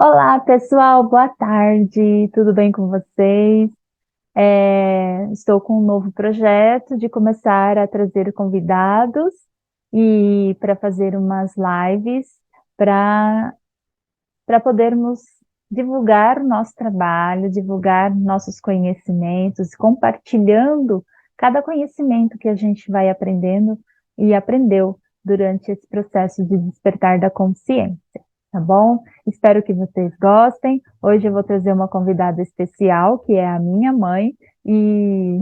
Olá, pessoal, boa tarde, tudo bem com vocês? Estou com um novo projeto de começar a trazer convidados e para fazer umas lives para podermos divulgar o nosso trabalho, divulgar nossos conhecimentos, compartilhando cada conhecimento que a gente vai aprendendo e aprendeu durante esse processo de despertar da consciência, tá bom? Espero que vocês gostem. Hoje eu vou trazer uma convidada especial, que é a minha mãe, e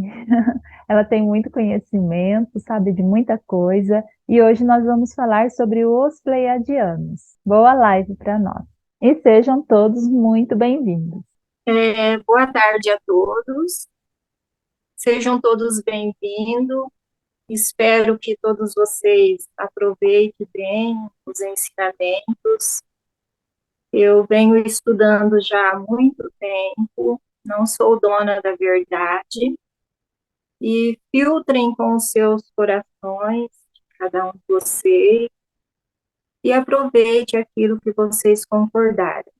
ela tem muito conhecimento, sabe de muita coisa, e hoje nós vamos falar sobre os pleiadianos. Boa live para nós. E sejam todos muito bem-vindos. Boa tarde a todos, sejam todos bem-vindos. Espero que todos vocês aproveitem bem os ensinamentos. Eu venho estudando já há muito tempo, não sou dona da verdade, e filtrem com os seus corações, cada um de vocês, e aproveite aquilo que vocês concordarem.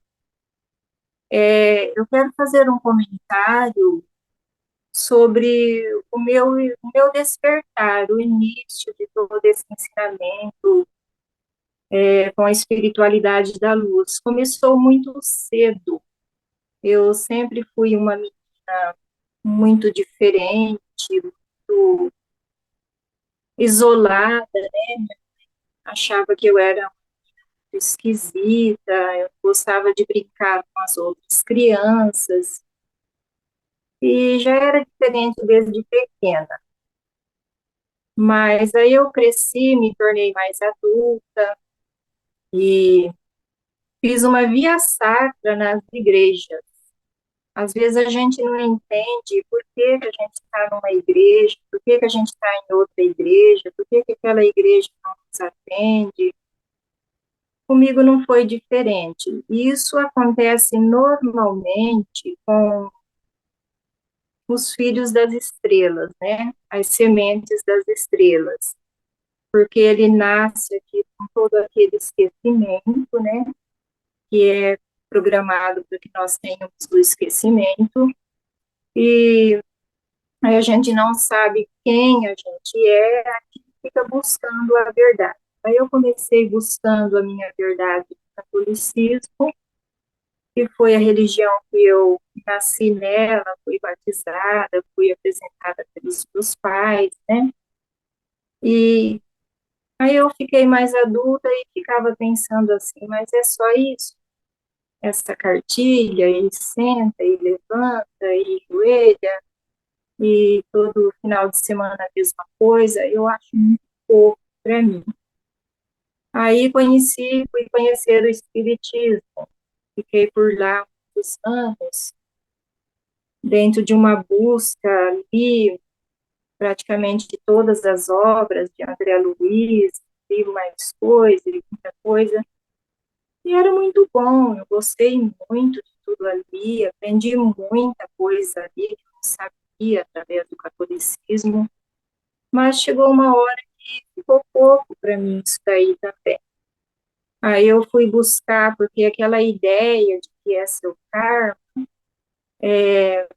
Eu quero fazer um comentário sobre o meu despertar, o início de todo esse ensinamento com a espiritualidade da luz. Começou muito cedo. Eu sempre fui uma menina muito diferente, muito isolada, achava que eu era esquisita, eu gostava de brincar com as outras crianças, e já era diferente desde pequena. Mas aí eu cresci, me tornei mais adulta e fiz uma via sacra nas igrejas. Às vezes a gente não entende por que que a gente está numa igreja, por que que a gente está em outra igreja, por que que aquela igreja não nos atende. Comigo não foi diferente. Isso acontece normalmente com os filhos das estrelas, né? As sementes das estrelas, porque ele nasce aqui com todo aquele esquecimento, né? Que é programado para que nós tenhamos o esquecimento, e aí a gente não sabe quem a gente é, aqui fica buscando a verdade. Aí eu comecei buscando a minha verdade do catolicismo, que foi a religião que eu nasci nela, fui batizada, fui apresentada pelos meus pais, né? E aí eu fiquei mais adulta e ficava pensando assim, mas é só isso? Essa cartilha, e senta, e levanta, e joelha, e todo final de semana a mesma coisa, eu acho muito pouco para mim. Aí fui conhecer o Espiritismo, fiquei por lá muitos anos, dentro de uma busca, li praticamente todas as obras de André Luiz, li mais coisa, li muita coisa, e era muito bom, eu gostei muito de tudo ali, aprendi muita coisa ali que eu não sabia através do catolicismo, mas chegou uma hora que ficou pouco para mim isso daí também. Aí eu fui buscar, porque aquela ideia de que é seu karma,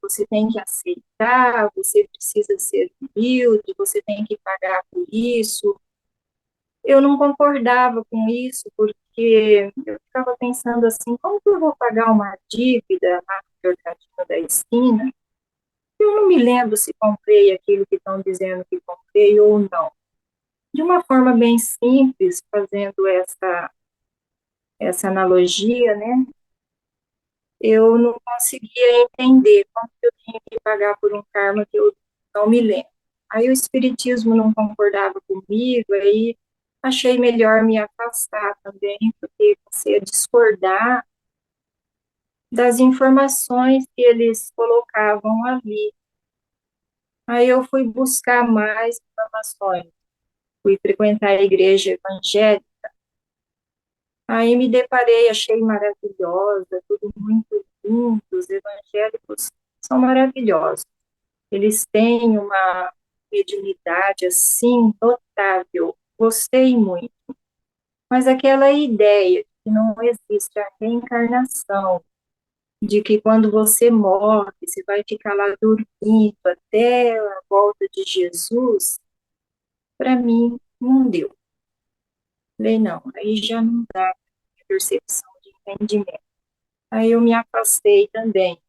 você tem que aceitar, você precisa ser humilde, você tem que pagar por isso. Eu não concordava com isso, porque eu ficava pensando assim, como que eu vou pagar uma dívida lá no mercadinho da esquina? Eu não me lembro se comprei aquilo que estão dizendo que comprei ou não. De uma forma bem simples, fazendo essa analogia, né? Eu não conseguia entender como que eu tinha que pagar por um karma que eu não me lembro. Aí o espiritismo não concordava comigo, aí achei melhor me afastar também, porque comecei a discordar das informações que eles colocavam ali. Aí eu fui buscar mais informações, fui frequentar a igreja evangélica, aí me deparei, achei maravilhosa, tudo muito lindo, os evangélicos são maravilhosos. Eles têm uma mediunidade assim notável. Gostei muito. Mas aquela ideia que não existe a reencarnação, de que quando você morre, você vai ficar lá dormindo até a volta de Jesus, para mim não deu. Falei, não, aí já não dá percepção de entendimento. Aí eu me afastei também.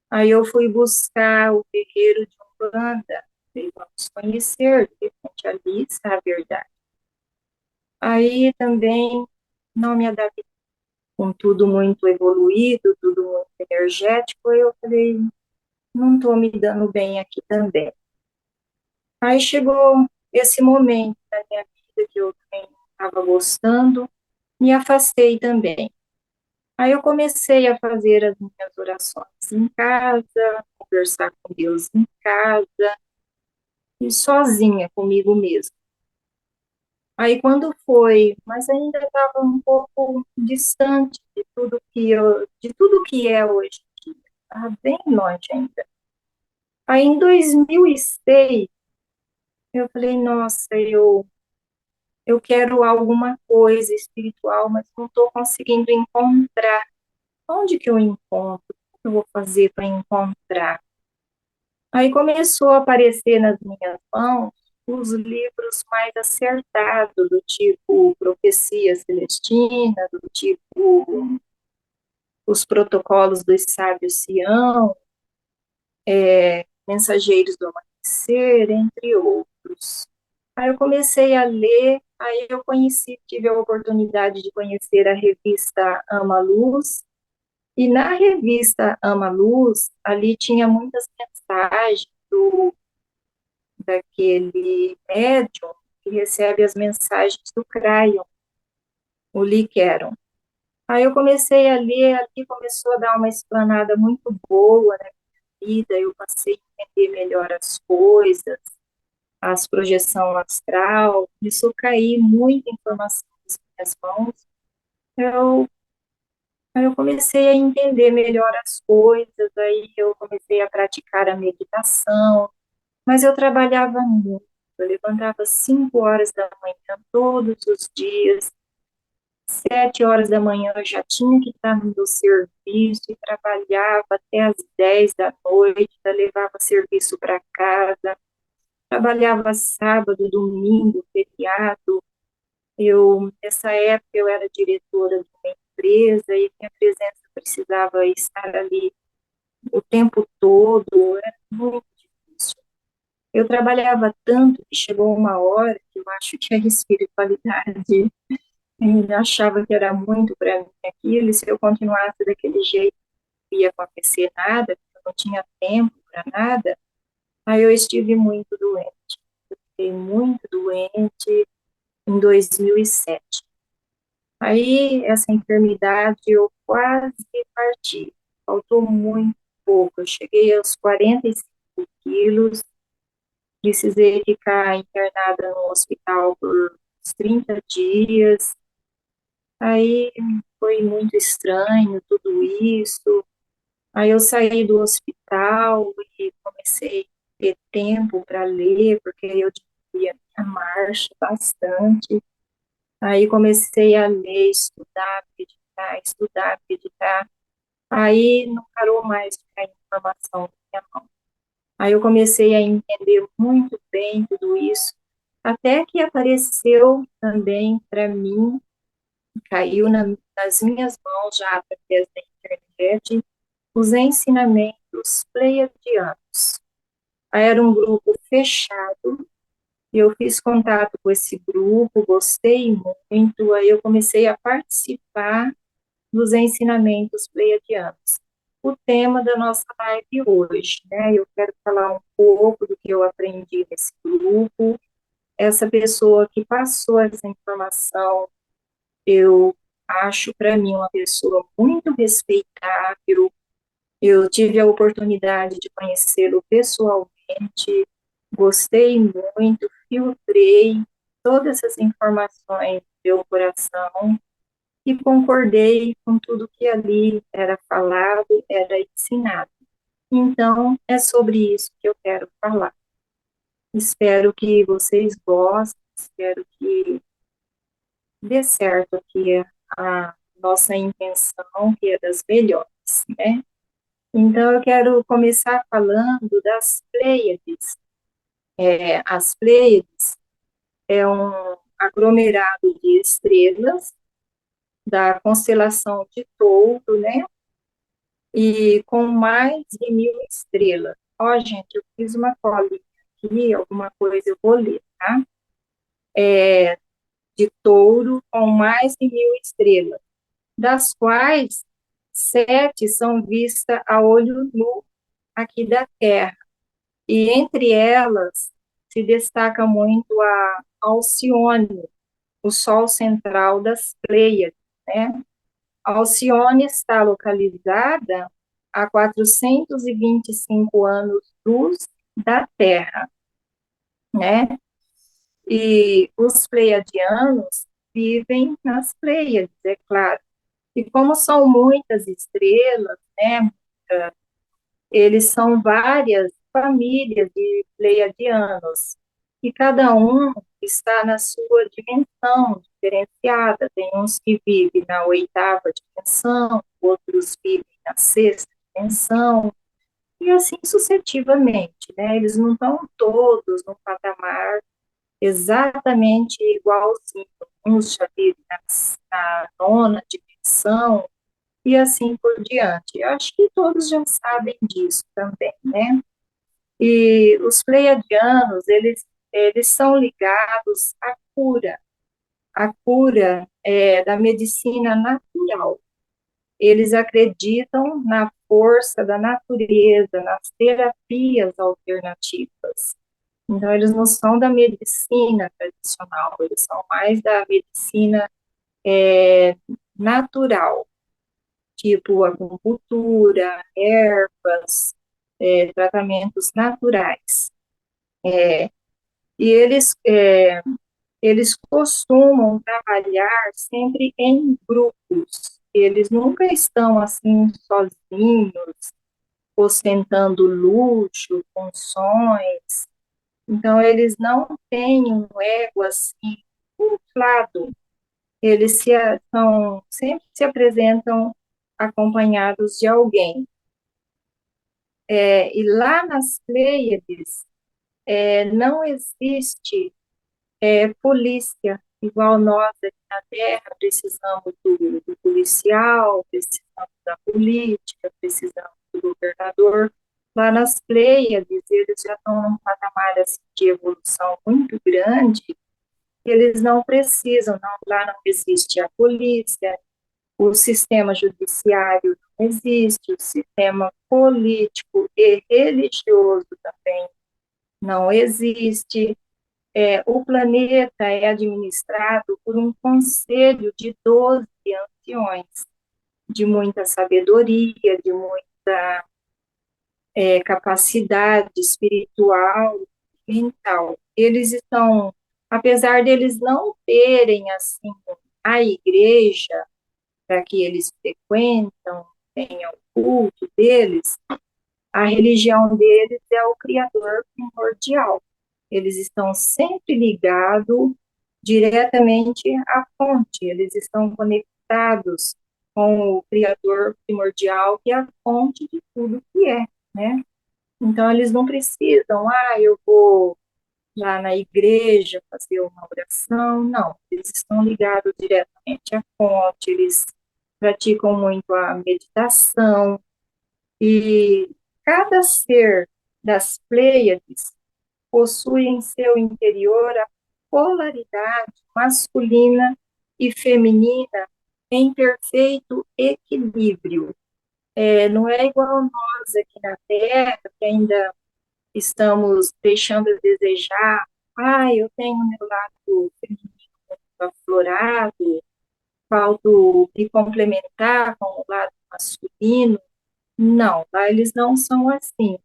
Aí eu fui buscar o terreiro de Umbanda, falei, vamos conhecer, de repente ali está a verdade. Aí também não me adaptei com tudo muito evoluído, tudo muito energético, eu falei, não estou me dando bem aqui também. Aí chegou esse momento da minha vida que eu também estava gostando, me afastei também. Aí eu comecei a fazer as minhas orações em casa, conversar com Deus em casa e sozinha comigo mesma. Aí quando foi, mas ainda estava um pouco distante de tudo que é hoje em dia, estava bem longe ainda. Aí em 2006 eu falei, nossa, eu quero alguma coisa espiritual, mas não estou conseguindo encontrar. Onde que eu encontro? O que eu vou fazer para encontrar? Aí começou a aparecer nas minhas mãos os livros mais acertados, do tipo Profecia Celestina, do tipo Os Protocolos dos Sábios Sião, Mensageiros do Amanhecer, entre outros. Aí eu comecei a ler, aí eu conheci, tive a oportunidade de conhecer a revista Ama Luz, e na revista Ama Luz, ali tinha muitas mensagens daquele médium que recebe as mensagens do Crayon, o Lee Caron. Aí eu comecei a ler, ali começou a dar uma explanada muito boa na minha vida, eu passei a entender melhor as coisas, as projeção astral, começou a cair muita informação nas minhas mãos, eu, aí eu comecei a entender melhor as coisas, aí eu comecei a praticar a meditação, mas eu trabalhava muito, eu levantava 5 horas da manhã todos os dias, 7 horas da manhã eu já tinha que estar no meu serviço e trabalhava até as 10 da noite, levava serviço para casa, trabalhava sábado, domingo, feriado. Nessa época, eu era diretora de uma empresa e minha presença precisava estar ali o tempo todo, era muito difícil. Eu trabalhava tanto que chegou uma hora que eu acho que a espiritualidade achava que era muito para mim aquilo, e se eu continuasse daquele jeito, não ia acontecer nada, eu não tinha tempo para nada. Aí eu estive muito doente, fiquei muito doente em 2007. Aí essa enfermidade eu quase parti, faltou muito pouco, eu cheguei aos 45 quilos, precisei ficar internada no hospital por uns 30 dias, aí foi muito estranho tudo isso. Aí eu saí do hospital e comecei a ter tempo para ler, porque eu diminuía a minha marcha bastante. Aí comecei a ler, estudar, meditar, estudar, meditar. Aí não parou mais de cair informação na minha mão. Aí eu comecei a entender muito bem tudo isso, até que apareceu também para mim, caiu nas minhas mãos já através da internet, os ensinamentos pleiadianos. Era um grupo fechado, e eu fiz contato com esse grupo, gostei muito, aí eu comecei a participar dos ensinamentos pleiadianos. O tema da nossa live hoje, né? Eu quero falar um pouco do que eu aprendi nesse grupo. Essa pessoa que passou essa informação, eu acho para mim uma pessoa muito respeitável. Eu tive a oportunidade de conhecê-lo pessoalmente, gostei muito, filtrei todas essas informações do meu coração e concordei com tudo que ali era falado, era ensinado. Então, é sobre isso que eu quero falar. Espero que vocês gostem, espero que dê certo aqui nossa intenção, que é das melhores, né? Então, eu quero começar falando das Pleiades. As Pleiades é um aglomerado de estrelas da constelação de Touro, né? E com mais de 1.000 estrelas. Ó, gente, eu fiz uma colinha aqui, alguma coisa eu vou ler, tá? De Touro com mais de 1.000 estrelas, das quais 7 são vistas a olho nu aqui da Terra. E entre elas se destaca muito a Alcione, o Sol central das Pleiades, né? A Alcione está localizada a 425 anos-luz da Terra, né? E os pleiadianos vivem nas Pleiades, é claro. E como são muitas estrelas, né? Eles são várias famílias de pleiadianos, e cada um está na sua dimensão diferenciada. Tem uns que vivem na oitava dimensão, outros vivem na sexta dimensão, e assim sucessivamente, né? Eles não estão todos no patamar exatamente igualzinho. Uns já vivem na nona dimensão, e assim por diante. Eu acho que todos já sabem disso também, né? E os pleiadianos, eles são ligados à cura da medicina natural. Eles acreditam na força da natureza, nas terapias alternativas. Então, eles não são da medicina tradicional, eles são mais da medicina natural, tipo acupuntura, ervas, tratamentos naturais. E eles costumam trabalhar sempre em grupos. Eles nunca estão assim sozinhos, ostentando luxo, funções. Então, eles não têm um ego assim inflado. Eles sempre se apresentam acompanhados de alguém. E lá nas Pleiades, não existe polícia, igual nós aqui na Terra precisamos do policial, precisamos da política, precisamos do governador. Lá nas Pleiades, eles já estão num patamar assim, de evolução muito grande, eles não precisam, não, lá não existe a polícia, o sistema judiciário não existe, o sistema político e religioso também não existe. O planeta é administrado por um conselho de 12 anciões, de muita sabedoria, de muita capacidade espiritual, mental. Eles estão, apesar deles não terem assim a igreja para que eles frequentam, tenham o culto deles, a religião deles é o Criador primordial. Eles estão sempre ligados diretamente à fonte, eles estão conectados com o Criador primordial, que é a fonte de tudo que é, né? Então, eles não precisam, eu vou lá na igreja fazer uma oração, não. Eles estão ligados diretamente à fonte, eles praticam muito a meditação, e cada ser das Pleiades possui em seu interior a polaridade masculina e feminina em perfeito equilíbrio. Não é igual nós aqui na Terra, que ainda estamos deixando a desejar. Eu tenho meu lado feminino aflorado, falto me complementar com o lado masculino. Não, lá eles não são assim.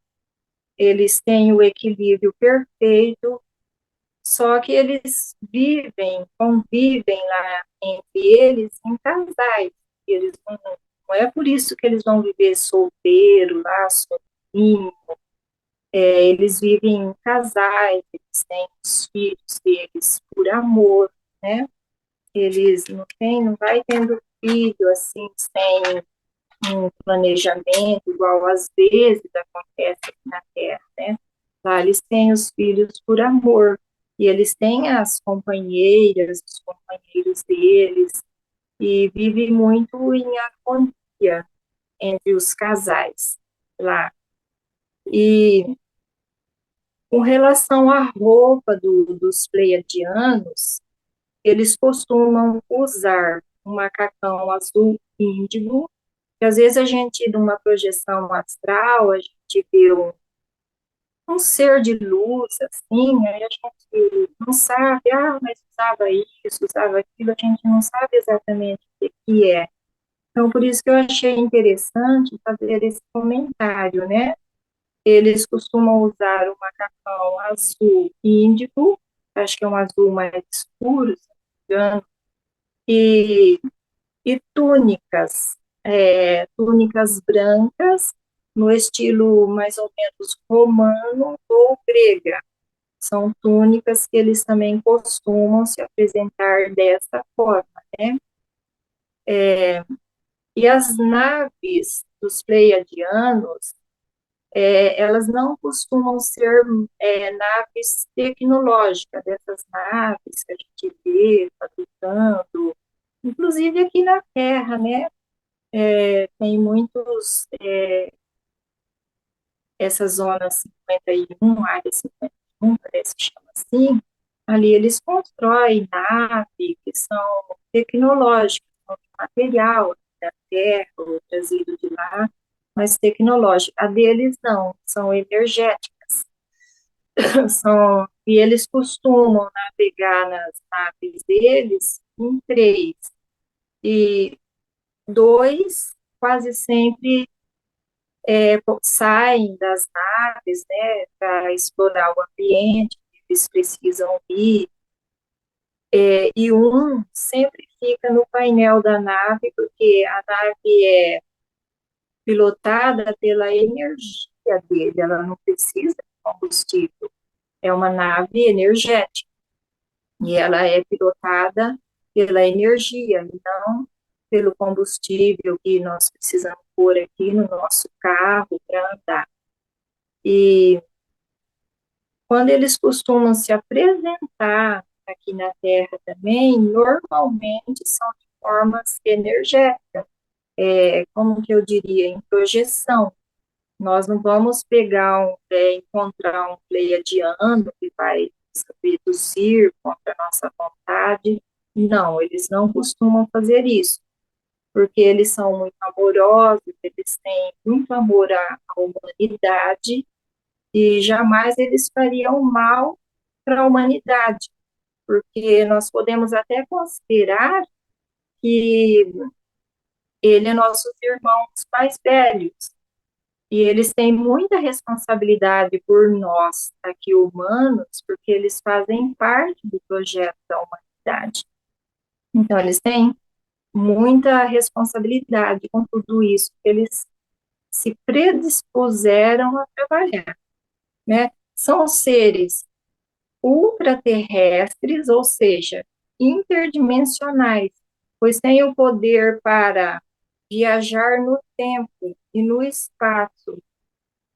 Eles têm o equilíbrio perfeito, só que eles convivem lá entre eles em casais. Eles não é por isso que eles vão viver solteiro, lá, sozinho. Eles vivem em casais, eles têm os filhos deles por amor, né? Eles não vai tendo filho, assim, sem um planejamento, igual às vezes acontece aqui na Terra, né? Lá eles têm os filhos por amor, e eles têm as companheiras, os companheiros deles, e vive muito em harmonia entre os casais lá. E com relação à roupa dos pleiadianos, eles costumam usar um macacão azul índigo, que às vezes a gente, numa projeção astral, a gente vê um ser de luz, assim, aí a gente não sabe, mas usava isso, usava aquilo, a gente não sabe exatamente o que é. Então, por isso que eu achei interessante fazer esse comentário, né? Eles costumam usar o macacão azul índigo, acho que é um azul mais escuro, se não me engano, e, e túnicas, túnicas brancas, no estilo mais ou menos romano ou grega. São túnicas que eles também costumam se apresentar dessa forma, né? E as naves dos pleiadianos, elas não costumam ser naves tecnológicas, dessas naves que a gente vê fabricando, inclusive aqui na Terra, né? Tem muitos, essa zona 51, área 51, parece que chama assim, ali eles constroem naves que são tecnológicas, são de material da Terra, ou trazido de lá, mas tecnológica. A deles não, são energéticas. E eles costumam navegar nas naves deles em três, e dois quase sempre saem das naves, né, para explorar o ambiente que eles precisam ir, e um sempre fica no painel da nave, porque a nave é pilotada pela energia dele, ela não precisa de combustível, é uma nave energética, e ela é pilotada pela energia, e não pelo combustível que nós precisamos pôr aqui no nosso carro para andar. E quando eles costumam se apresentar aqui na Terra também, normalmente são de formas energéticas, como que eu diria, em projeção. Nós não vamos encontrar um pleiadiano que vai abduzir contra a nossa vontade. Não, eles não costumam fazer isso, porque eles são muito amorosos, eles têm muito amor à humanidade, e jamais eles fariam mal para a humanidade, porque nós podemos até considerar que ele é nossos irmãos mais velhos, e eles têm muita responsabilidade por nós, aqui humanos, porque eles fazem parte do projeto da humanidade. Então, eles têm muita responsabilidade com tudo isso, eles se predispuseram a trabalhar, né? São seres ultraterrestres, ou seja, interdimensionais, pois têm o poder para viajar no tempo e no espaço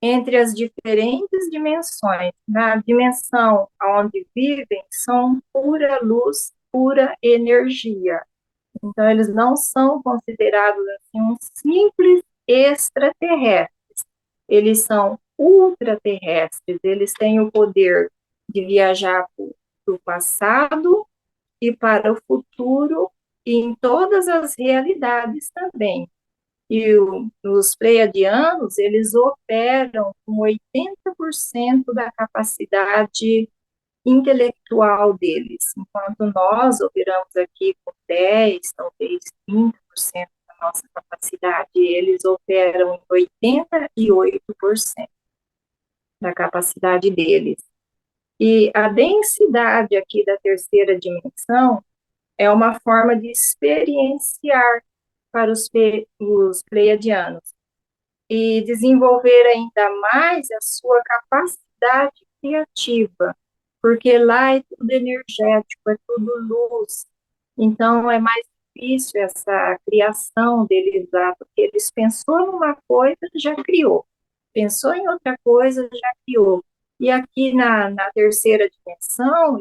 entre as diferentes dimensões. Na dimensão onde vivem, são pura luz, pura energia. Então, eles não são considerados assim, um simples extraterrestre. Eles são ultraterrestres, eles têm o poder de viajar para o passado e para o futuro, e em todas as realidades também. E os pleiadianos, eles operam com 80% da capacidade intelectual deles, enquanto nós operamos aqui com 10, talvez 30% da nossa capacidade, eles operam em 88% da capacidade deles. E a densidade aqui da terceira dimensão é uma forma de experienciar para os pleiadianos e desenvolver ainda mais a sua capacidade criativa, porque lá é tudo energético, é tudo luz, então é mais difícil essa criação deles lá, porque eles pensou numa coisa, já criou. Pensou em outra coisa, já criou. E aqui na terceira dimensão,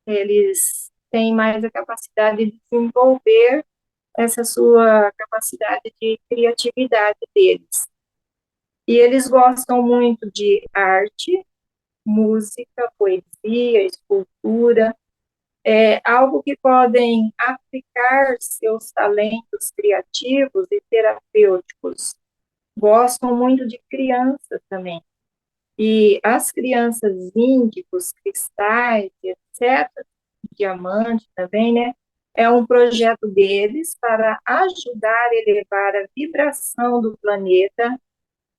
eles têm mais a capacidade de desenvolver essa sua capacidade de criatividade deles. E eles gostam muito de arte, música, poesia, escultura, algo que podem aplicar seus talentos criativos e terapêuticos. Gostam muito de crianças também. E as crianças índicos, cristais, etc., diamante também, né? É um projeto deles para ajudar a elevar a vibração do planeta,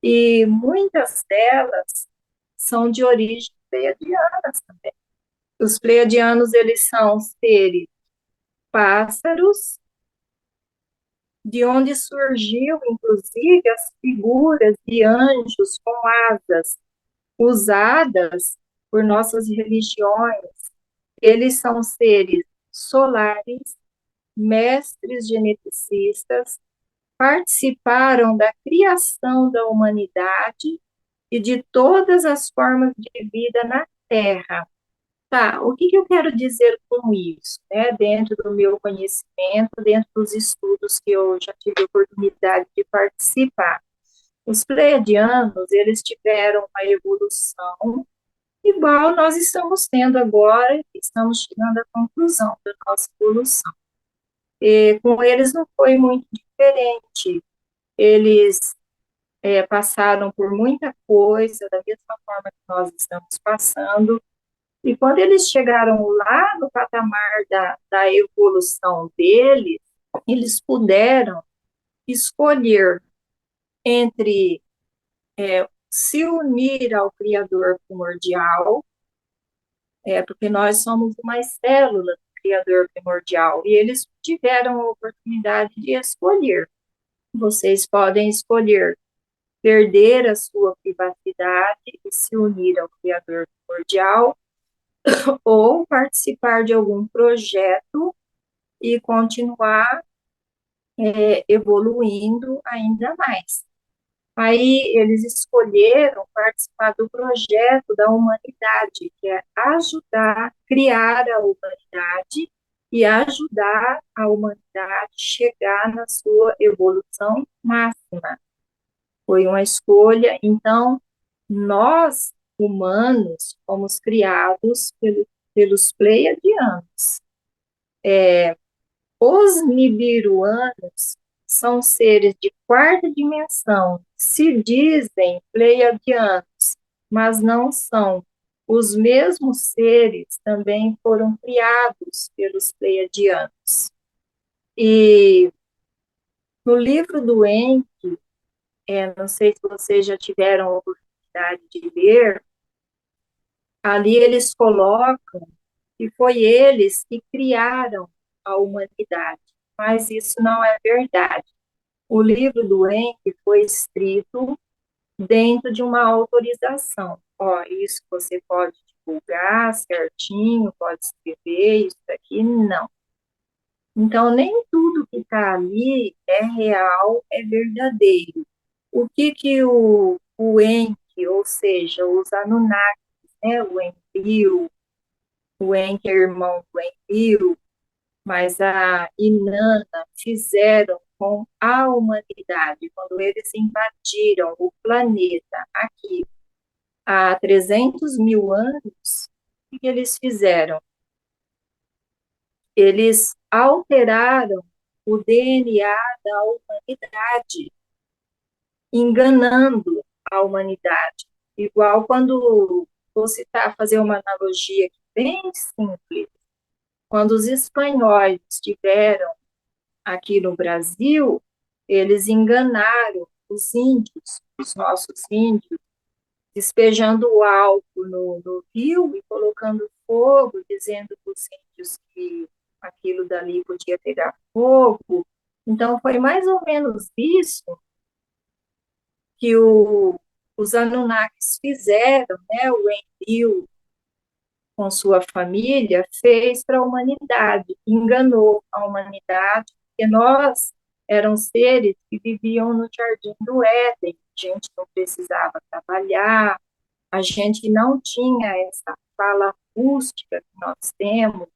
e muitas delas são de origem pleiadianas também. Os pleiadianos, eles são seres pássaros, de onde surgiu, inclusive, as figuras de anjos com asas, usadas por nossas religiões. Eles são seres solares, mestres geneticistas, participaram da criação da humanidade e de todas as formas de vida na Terra. Tá, o que eu quero dizer com isso, né? Dentro do meu conhecimento, dentro dos estudos que eu já tive a oportunidade de participar. Os pleiadianos, eles tiveram uma evolução igual nós estamos tendo agora, e estamos chegando à conclusão da nossa evolução. E com eles não foi muito diferente. Eles passaram por muita coisa, da mesma forma que nós estamos passando, e quando eles chegaram lá no patamar da evolução deles, eles puderam escolher entre se unir ao Criador primordial, porque nós somos uma célula do Criador primordial, e eles tiveram a oportunidade de escolher. Vocês podem escolher perder a sua privacidade e se unir ao Criador primordial, ou participar de algum projeto e continuar evoluindo ainda mais. Aí eles escolheram participar do projeto da humanidade, que é ajudar a criar a humanidade e ajudar a humanidade a chegar na sua evolução máxima. Foi uma escolha, então, nós, humanos, fomos criados pelos pleiadianos. Os nibiruanos são seres de quarta dimensão, se dizem pleiadianos, mas não são. Os mesmos seres também foram criados pelos pleiadianos. E no livro do Enki, não sei se vocês já tiveram a oportunidade de ler, ali eles colocam que foi eles que criaram a humanidade, mas isso não é verdade. O livro do Enki foi escrito dentro de uma autorização. Ó, isso você pode divulgar certinho, pode escrever, isso aqui não. Então, nem tudo que está ali é real, é verdadeiro. O que o Enki, ou seja, os Anunnakis, né, o Enlil, o Enki é irmão do Enlil, mas a Inanna fizeram com a humanidade, quando eles invadiram o planeta aqui há 300 mil anos, o que eles fizeram? Eles alteraram o DNA da humanidade, enganando a humanidade. Igual quando vou citar, fazer uma analogia bem simples, quando os espanhóis estiveram aqui no Brasil, eles enganaram os índios, os nossos índios, despejando o álcool no rio e colocando fogo, dizendo para os índios que aquilo dali podia pegar fogo. Então, foi mais ou menos isso que os Anunnakis fizeram, né? O Enlil, com sua família, fez para a humanidade, enganou a humanidade, porque nós eram seres que viviam no jardim do Éden, a gente não precisava trabalhar, a gente não tinha essa fala rústica que nós temos,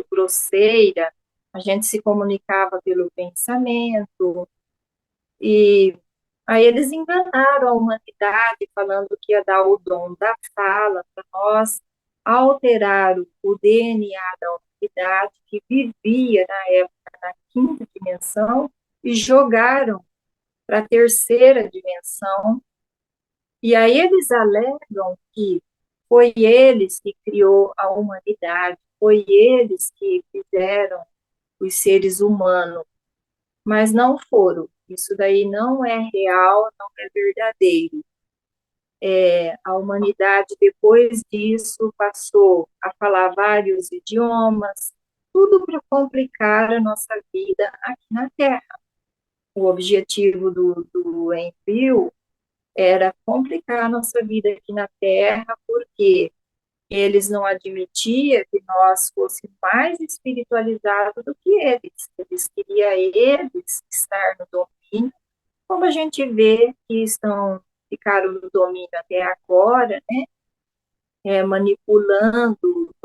grosseira, a gente se comunicava pelo pensamento, e aí eles enganaram a humanidade, falando que ia dar o dom da fala para nós, alteraram o DNA da humanidade, que vivia na época na quinta dimensão, e jogaram para a terceira dimensão. E aí eles alegam que foi eles que criou a humanidade, foi eles que fizeram os seres humanos, mas não foram. Isso daí não é real, não é verdadeiro. A humanidade, depois disso, passou a falar vários idiomas, tudo para complicar a nossa vida aqui na Terra. O objetivo do envio era complicar a nossa vida aqui na Terra, porque eles não admitiam que nós fôssemos mais espiritualizados do que eles. Eles queriam eles estar no domínio, como a gente vê que ficaram no domínio até agora, né? Manipulando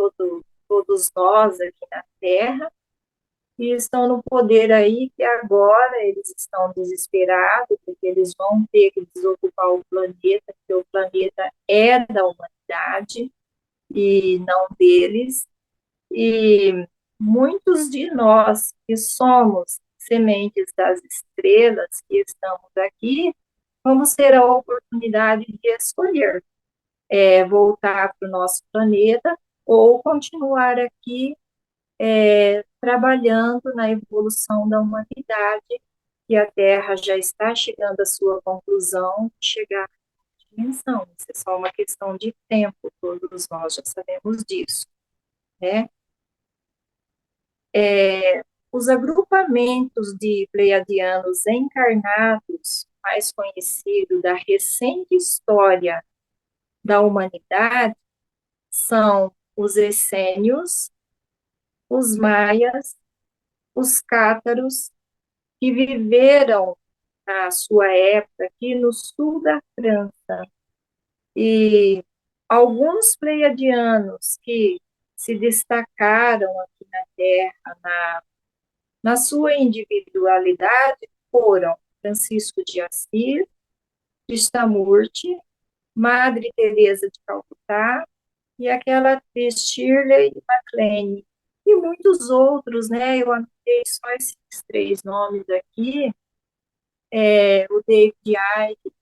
todos nós aqui na Terra, e estão no poder aí que agora eles estão desesperados, porque eles vão ter que desocupar o planeta, porque o planeta é da humanidade e não deles, e muitos de nós que somos sementes das estrelas, que estamos aqui, vamos ter a oportunidade de escolher voltar para o nosso planeta ou continuar aqui trabalhando na evolução da humanidade, que a Terra já está chegando à sua conclusão, chegar à dimensão. Isso é só uma questão de tempo, todos nós já sabemos disso, né? Os agrupamentos de pleiadianos encarnados, mais conhecido da recente história da humanidade, são os essênios, os maias, os cátaros, que viveram na sua época aqui no sul da França. E alguns pleiadianos que se destacaram aqui na Terra, na sua individualidade, foram Francisco de Assis, Krishnamurti, Madre Teresa de Calcutá e aquela atriz Shirley MacLaine, e muitos outros, né? Eu anotei só esses três nomes aqui. O David Icke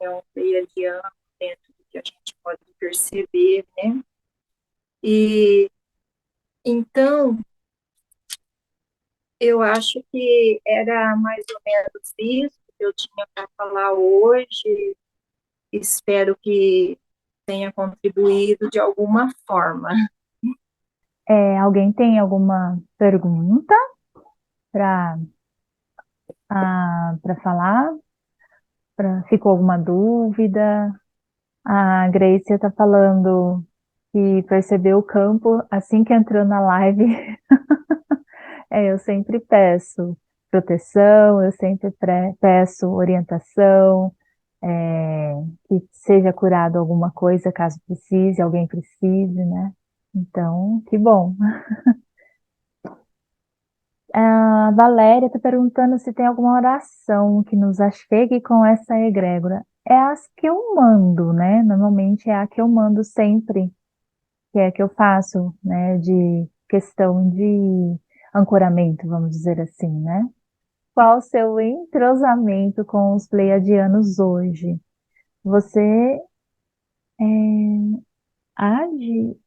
é um pleiadiano, dentro do que a gente pode perceber, né? E então eu acho que era mais ou menos isso que eu tinha para falar hoje. Espero que tenha contribuído de alguma forma. Alguém tem alguma pergunta para para falar? Ficou alguma dúvida? A Grace está falando que percebeu o campo assim que entrou na live. Eu sempre peço proteção, eu sempre peço orientação, que seja curado alguma coisa, caso precise, alguém precise, né? Então, que bom. A Valéria está perguntando se tem alguma oração que nos achegue com essa egrégora. É as que eu mando, né? Normalmente é a que eu mando sempre, que é a que eu faço, né? De questão de ancoramento, vamos dizer assim, né? Qual o seu entrosamento com os pleiadianos hoje? Você age,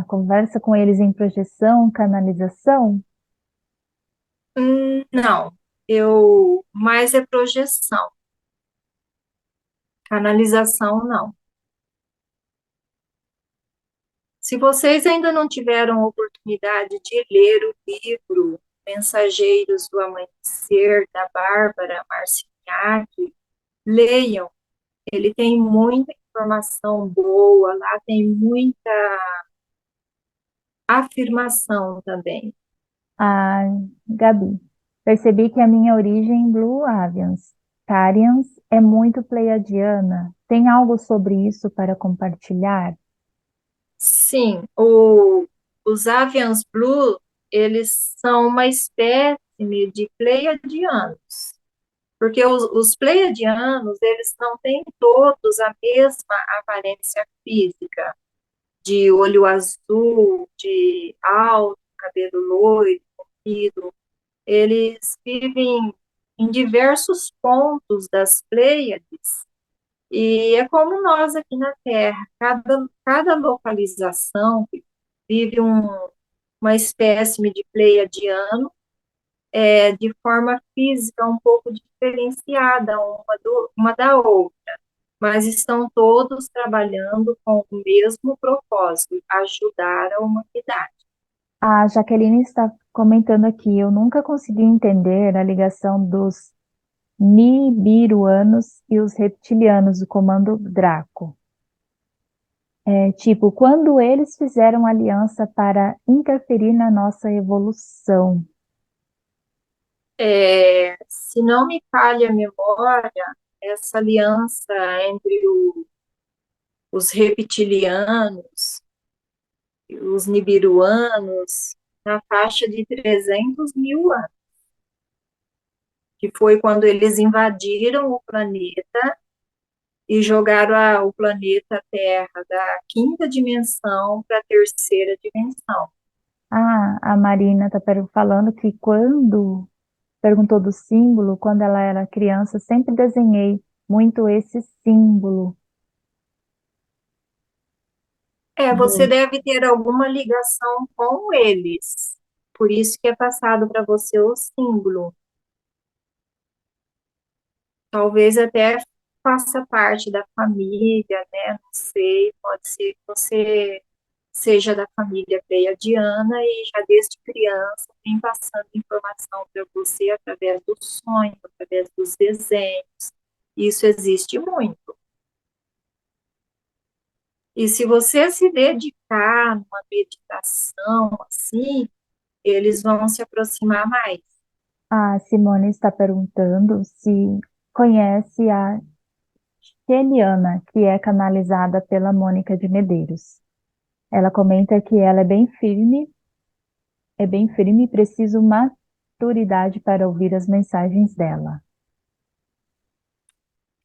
conversa com eles em projeção, canalização? Não, eu mais é projeção, canalização não. Se vocês ainda não tiveram oportunidade de ler o livro Mensageiros do Amanhecer, da Bárbara Marciniak, leiam. Ele tem muita informação boa, lá tem muita afirmação também. Ah, Gabi. Percebi que a minha origem Blue Avians, Carians, é muito pleiadiana. Tem algo sobre isso para compartilhar? Sim, os Avians Blue, eles são uma espécie de pleiadianos, porque os pleiadianos, eles não têm todos a mesma aparência física, de olho azul, de alto, cabelo loiro, comprido. Eles vivem em diversos pontos das Pleiades, e é como nós aqui na Terra, cada localização vive uma espécie de pleiadiano, de forma física um pouco diferenciada uma da outra, mas estão todos trabalhando com o mesmo propósito, ajudar a humanidade. A Jaqueline está comentando aqui, eu nunca consegui entender a ligação dos Nibiruanos e os reptilianos do Comando Draco. Tipo, quando eles fizeram aliança para interferir na nossa evolução. Se não me falha a memória, essa aliança entre os reptilianos e os nibiruanos, na faixa de 300 mil anos, que foi quando eles invadiram o planeta e jogaram o planeta Terra da quinta dimensão para a terceira dimensão. Ah, a Marina está falando que quando perguntou do símbolo, quando ela era criança, sempre desenhei muito esse símbolo Você do... deve ter alguma ligação com eles, por isso que é passado para você o símbolo. Talvez até faça parte da família, né? Não sei, pode ser que você seja da família pleiadiana e já desde criança vem passando informação para você através do sonho, através dos desenhos. Isso existe muito. E se você se dedicar numa meditação assim, eles vão se aproximar mais. A Simone está perguntando se conhece a Keliana, que é canalizada pela Mônica de Medeiros. Ela comenta que ela é bem firme e preciso maturidade para ouvir as mensagens dela.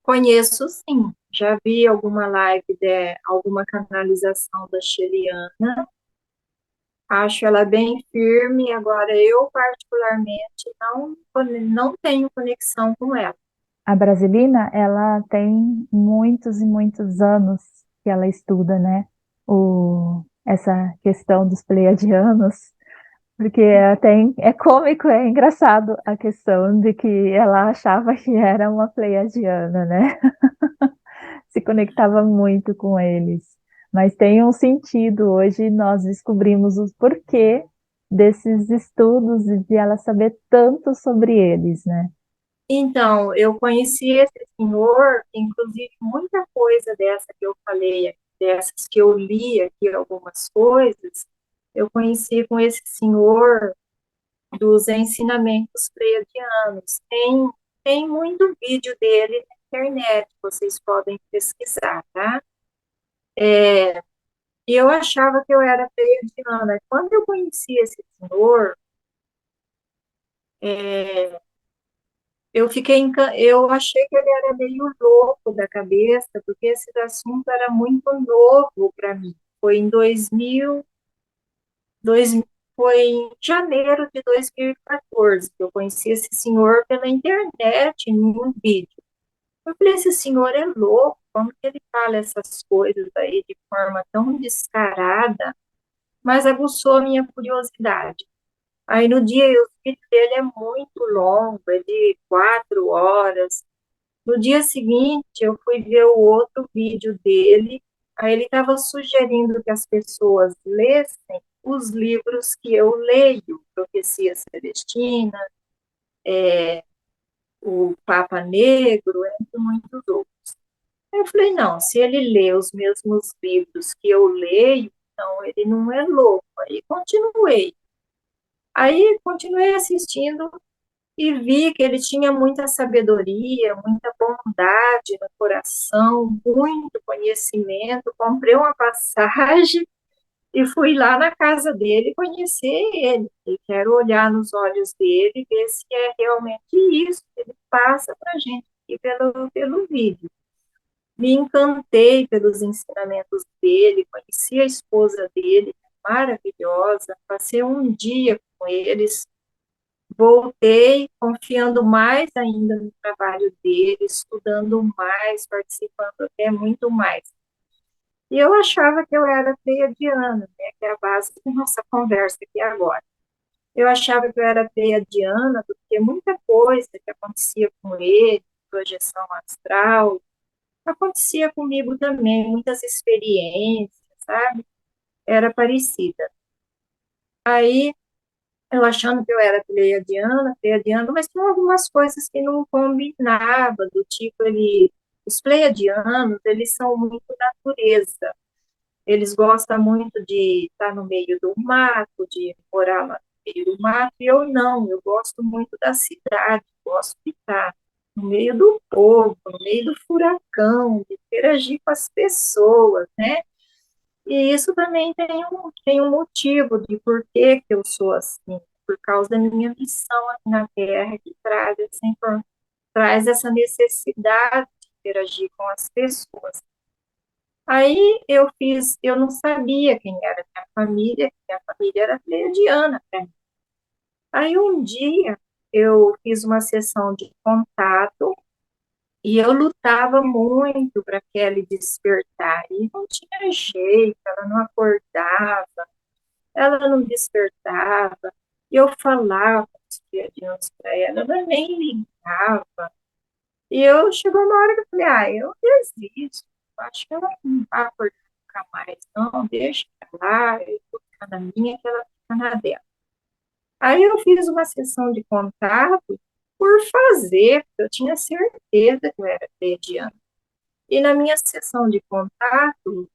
Conheço sim, já vi alguma live alguma canalização da Sheliana. Acho ela bem firme. Agora, eu particularmente não tenho conexão com ela. A Brasilina, ela tem muitos e muitos anos que ela estuda, né? Essa questão dos pleiadianos, porque é cômico, é engraçado a questão de que ela achava que era uma pleiadiana, né? Se conectava muito com eles. Mas tem um sentido, hoje nós descobrimos o porquê desses estudos e de ela saber tanto sobre eles, né? Então, eu conheci esse senhor, inclusive muita coisa dessa que eu falei, dessas que eu li aqui, algumas coisas, eu conheci com esse senhor dos ensinamentos pleiadianos. Tem muito vídeo dele na internet, vocês podem pesquisar, tá? E eu achava que eu era pleiadiana. Quando eu conheci esse senhor, é, eu achei que ele era meio louco da cabeça, porque esse assunto era muito novo para mim. Foi em 2000, foi em janeiro de 2014 que eu conheci esse senhor pela internet, em um vídeo. Eu falei, esse senhor é louco, como que ele fala essas coisas aí de forma tão descarada? Mas aguçou a minha curiosidade. Aí no dia, o vídeo dele é muito longo, é de 4 horas. No dia seguinte, eu fui ver o outro vídeo dele, aí ele estava sugerindo que as pessoas lessem os livros que eu leio, Profecia Celestina, o Papa Negro, entre muitos outros. Aí eu falei, não, se ele lê os mesmos livros que eu leio, então ele não é louco. Aí continuei. Aí continuei assistindo. e vi que ele tinha muita sabedoria, muita bondade no coração, muito conhecimento. Comprei uma passagem e fui lá na casa dele conhecer ele. E quero olhar nos olhos dele e ver se é realmente isso que ele passa para a gente aqui pelo vídeo. Me encantei pelos ensinamentos dele, conheci a esposa dele, maravilhosa, passei um dia com eles, voltei confiando mais ainda no trabalho dele, estudando mais, participando até muito mais. E eu achava que eu era pleiadiana, né, que é a base da nossa conversa aqui agora. Eu achava que eu era pleiadiana porque muita coisa que acontecia com ele, projeção astral, acontecia comigo também, muitas experiências, sabe? Era parecida. Aí, eu achando que eu era pleiadiana, mas tinha algumas coisas que não combinavam, do tipo, os pleiadianos, eles são muito natureza. Eles gostam muito de estar no meio do mato, de morar lá no meio do mato, e eu não, eu gosto muito da cidade, gosto de estar no meio do povo, no meio do furacão, de interagir com as pessoas, né? E isso também tem um motivo de por que eu sou assim, por causa da minha missão aqui na Terra, que traz essa necessidade de interagir com as pessoas. Aí eu não sabia quem era minha família era pleiadiana, né? Aí um dia eu fiz uma sessão de contato e eu lutava muito para Kelly despertar, e não tinha jeito, ela não acordava, ela não despertava, e eu falava os pleiadianos para ela, ela nem ligava. E eu chegou uma hora que eu falei, eu desisto, acho que ela não vai acordar nunca mais, não, deixa pra lá, eu vou ficar na minha, que ela fica na dela. Aí eu fiz uma sessão de contato por fazer, porque eu tinha certeza que eu era pleiadiana. E na minha sessão de contato,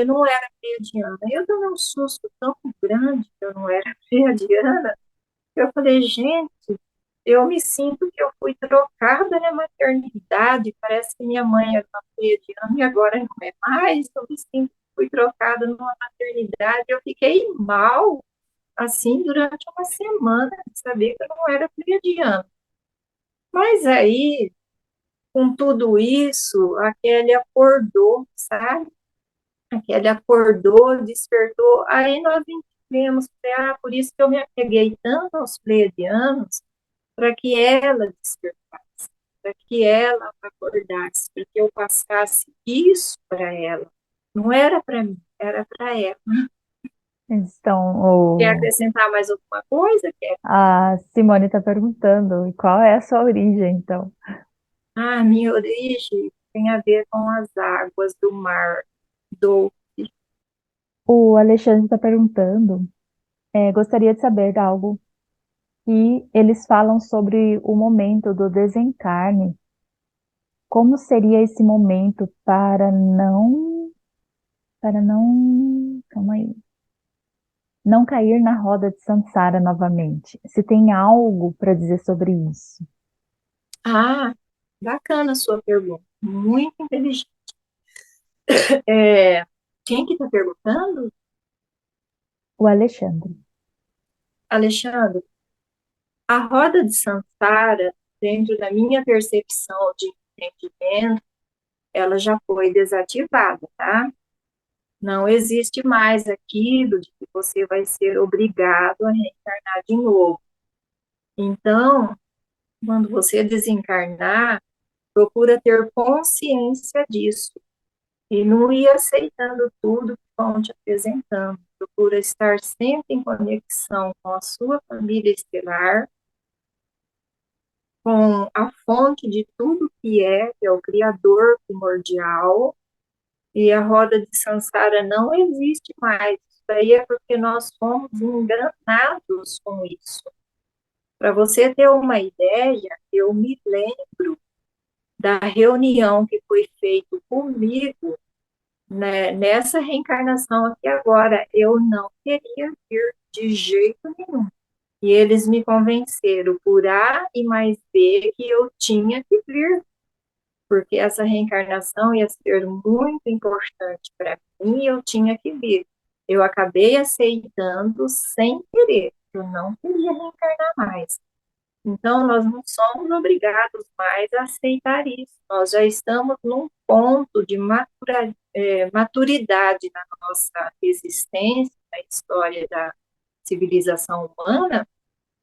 não era pleiadiana. Eu dei um susto tão grande que eu não era pleiadiana, que eu falei, gente, eu me sinto que eu fui trocada na maternidade, parece que minha mãe era uma pleiadiana e agora não é mais, eu me sinto que fui trocada numa maternidade, eu fiquei mal, assim, durante uma semana, de saber que eu não era pleiadiana. Mas aí, com tudo isso, a Kelly acordou, sabe? A Kelly acordou, despertou, aí nós entendemos, por isso que eu me apeguei tanto aos pleiadianos, para que ela despertasse, para que ela acordasse, para que eu passasse isso para ela. Não era para mim, era para ela. Então, Quer acrescentar mais alguma coisa? Quer? a Simone está perguntando, e qual é a sua origem, então? Minha origem tem a ver com as águas do mar do. O Alexandre está perguntando, gostaria de saber algo que eles falam sobre o momento do desencarne. Como seria esse momento calma aí, não cair na roda de samsara novamente? Se tem algo para dizer sobre isso? Ah, bacana a sua pergunta, muito inteligente. É, quem que está perguntando? O Alexandre. Alexandre, a roda de Sansara, dentro da minha percepção de entendimento, ela já foi desativada, tá? Não existe mais aquilo de que você vai ser obrigado a reencarnar de novo. Então, quando você desencarnar, procura ter consciência disso e não ir aceitando tudo que vão te apresentando. Procura estar sempre em conexão com a sua família estelar, com a fonte de tudo que é o Criador primordial, e a roda de Sansara não existe mais. Isso aí é porque nós fomos enganados com isso. Para você ter uma ideia, eu me lembro da reunião que foi feita comigo, né, nessa reencarnação aqui agora. Eu não queria vir de jeito nenhum. E eles me convenceram por A e mais B que eu tinha que vir, porque essa reencarnação ia ser muito importante para mim e eu tinha que vir. Eu acabei aceitando sem querer, eu não queria reencarnar mais. Então, nós não somos obrigados mais a aceitar isso. Nós já estamos num ponto de maturidade na nossa existência, na história da civilização humana,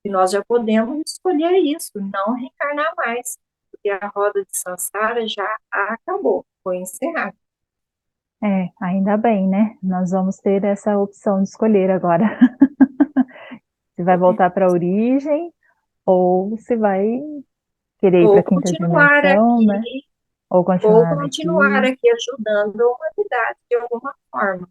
e nós já podemos escolher isso, não reencarnar mais, porque a roda de Sansara já acabou, foi encerrada. É, ainda bem, né? Nós vamos ter essa opção de escolher agora. Se vai voltar para a origem ou se vai querer ir para Ou a quinta continuar dimensão, aqui, né? Ou ou continuar continuar aqui. aqui ajudando a humanidade de alguma forma.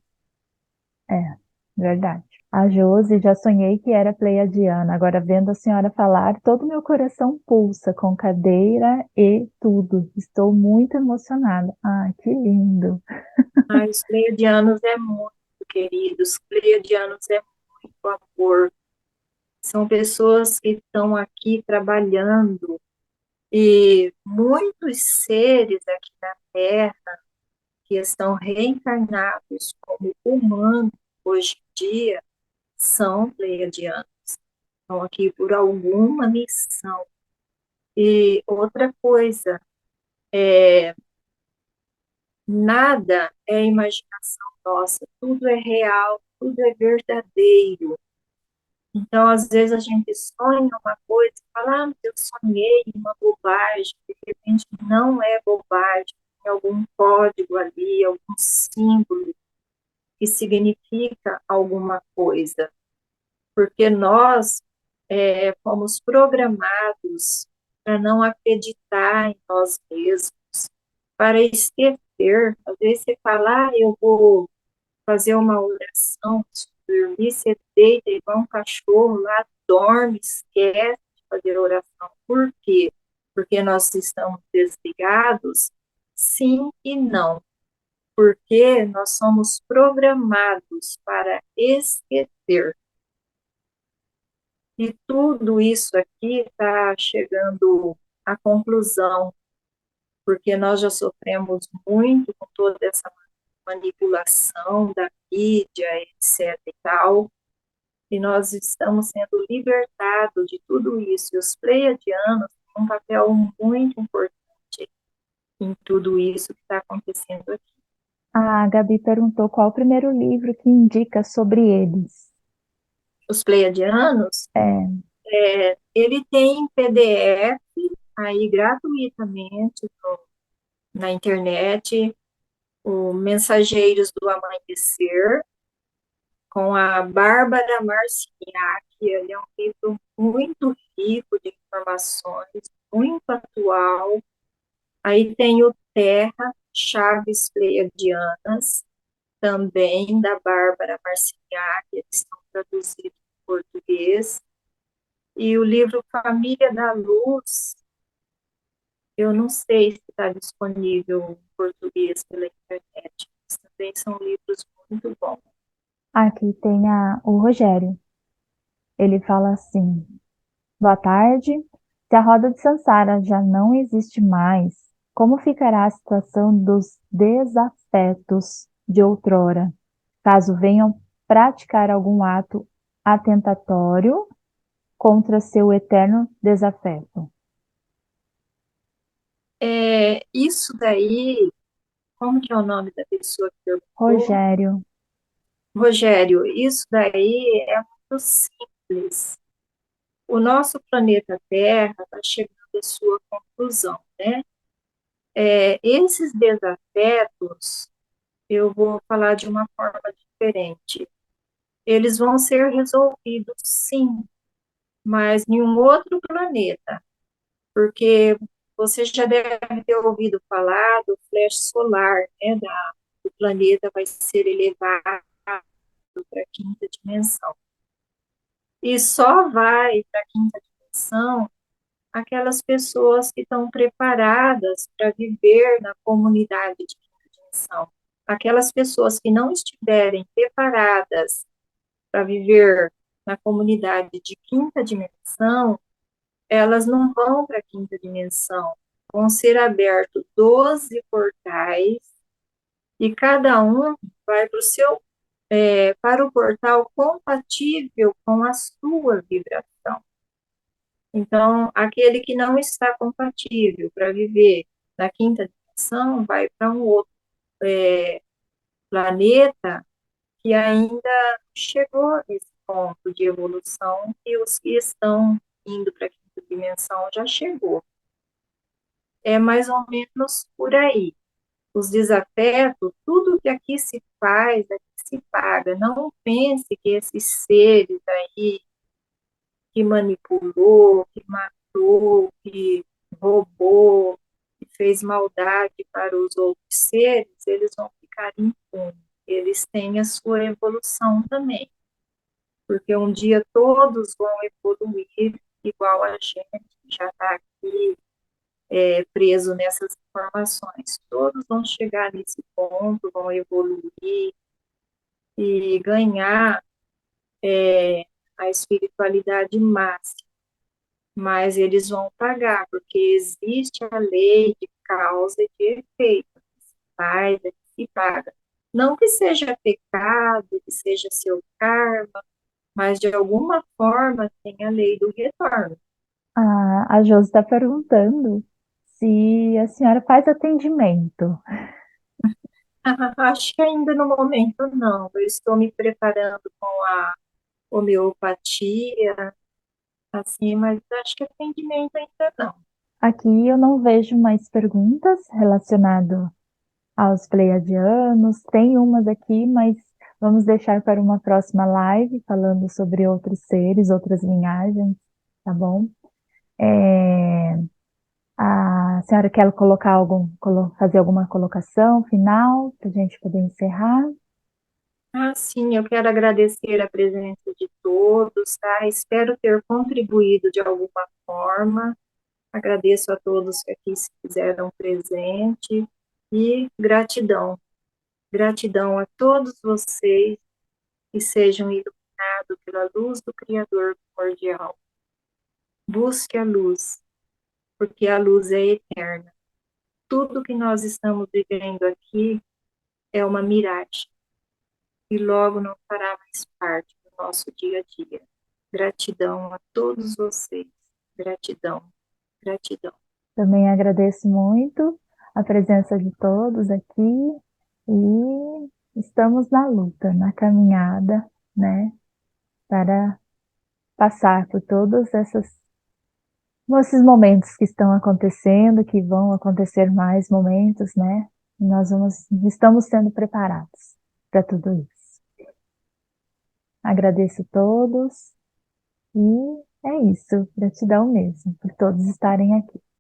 É, verdade. A Josi, já sonhei que era pleiadiana. Agora, vendo a senhora falar, todo meu coração pulsa com cadeira e tudo. Estou muito emocionada. Ah, que lindo. Ah, os pleiadianos é muito querido, os pleiadianos é muito amor. São pessoas que estão aqui trabalhando e muitos seres aqui na Terra que estão reencarnados como humanos hoje em dia são pleiadianos, estão aqui por alguma missão. E outra coisa, nada é imaginação nossa, tudo é real, tudo é verdadeiro. Então, às vezes a gente sonha uma coisa e fala, ah, mas eu sonhei uma bobagem, de repente não é bobagem, tem algum código ali, algum símbolo que significa alguma coisa, porque nós fomos programados para não acreditar em nós mesmos, para esquecer. Às vezes você fala, ah, eu vou fazer uma oração, dormir, você deita igual um cachorro lá, dorme, esquece de fazer oração. Por quê? Porque nós estamos desligados? Sim e não. Porque nós somos programados para esquecer. E tudo isso aqui está chegando à conclusão, porque nós já sofremos muito com toda essa manipulação da mídia, etc. e tal, e nós estamos sendo libertados de tudo isso. E os pleiadianos têm um papel muito importante em tudo isso que está acontecendo aqui. A Gabi perguntou qual o primeiro livro que indica sobre eles. Os pleiadianos, É, ele tem PDF aí gratuitamente na internet, o Mensageiros do Amanhecer, com a Bárbara Marciniak. Ele é um livro muito rico de informações, muito atual. Aí tem o Terra, Chaves Pleiadianas, também da Bárbara Marciniak, eles estão traduzidos em português. E o livro Família da Luz, eu não sei se está disponível em português pela internet, mas também são livros muito bons. aqui tem o Rogério. Ele fala assim: boa tarde. Se a roda de Sansara já não existe mais, como ficará a situação dos desafetos de outrora, caso venham praticar algum ato atentatório contra seu eterno desafeto? Isso daí, como que é o nome da pessoa que perguntou? Rogério, Rogério, isso daí é muito simples. O nosso planeta Terra está chegando à sua conclusão, né? Esses desafetos, eu vou falar de uma forma diferente. Eles vão ser resolvidos, sim, mas em um outro planeta, porque você já deve ter ouvido falar do flash solar, né? Do planeta vai ser elevado para a quinta dimensão. E só vai para a quinta dimensão aquelas pessoas que estão preparadas para viver na comunidade de quinta dimensão. Aquelas pessoas que não estiverem preparadas para viver na comunidade de quinta dimensão, elas não vão para a quinta dimensão. Vão ser abertos 12 portais e cada um vai para o seu para o portal compatível com a sua vibração. Então, aquele que não está compatível para viver na quinta dimensão vai para um outro planeta que ainda não chegou nesse ponto de evolução e os que estão indo para a quinta dimensão já chegou. É mais ou menos por aí. Os desafetos, tudo que aqui se faz, aqui se paga. Não pense que esses seres aí que manipulou, que matou, que roubou, que fez maldade para os outros seres, eles vão ficar impunes. Eles têm a sua evolução também, porque um dia todos vão evoluir igual a gente, que já está aqui preso nessas informações. Todos vão chegar nesse ponto, vão evoluir e ganhar a espiritualidade máxima, mas eles vão pagar, porque existe a lei de causa e de efeito, que se faz, que se paga. Não que seja pecado, que seja seu karma, mas de alguma forma tem a lei do retorno. A Josi está perguntando se a senhora faz atendimento. Acho que ainda no momento não. Eu estou me preparando com a homeopatia, assim, mas acho que atendimento ainda não. Aqui eu não vejo mais perguntas relacionadas aos pleiadianos. Tem umas aqui, mas vamos deixar para uma próxima live falando sobre outros seres, outras linhagens, tá bom? É, a senhora quer colocar fazer alguma colocação final para a gente poder encerrar? Ah, sim, eu quero agradecer a presença de todos, tá? Espero ter contribuído de alguma forma. Agradeço a todos que aqui se fizeram presente e gratidão. Gratidão a todos vocês que sejam iluminados pela luz do Criador primordial. Busque a luz, porque a luz é eterna. Tudo que nós estamos vivendo aqui é uma miragem e logo não fará mais parte do nosso dia a dia. Gratidão a todos vocês. Gratidão, gratidão. Também agradeço muito a presença de todos aqui e estamos na luta, na caminhada, né, para passar por todos esses momentos que estão acontecendo, que vão acontecer mais momentos, né? E estamos sendo preparados para tudo isso. Agradeço a todos e é isso. Gratidão mesmo por todos estarem aqui.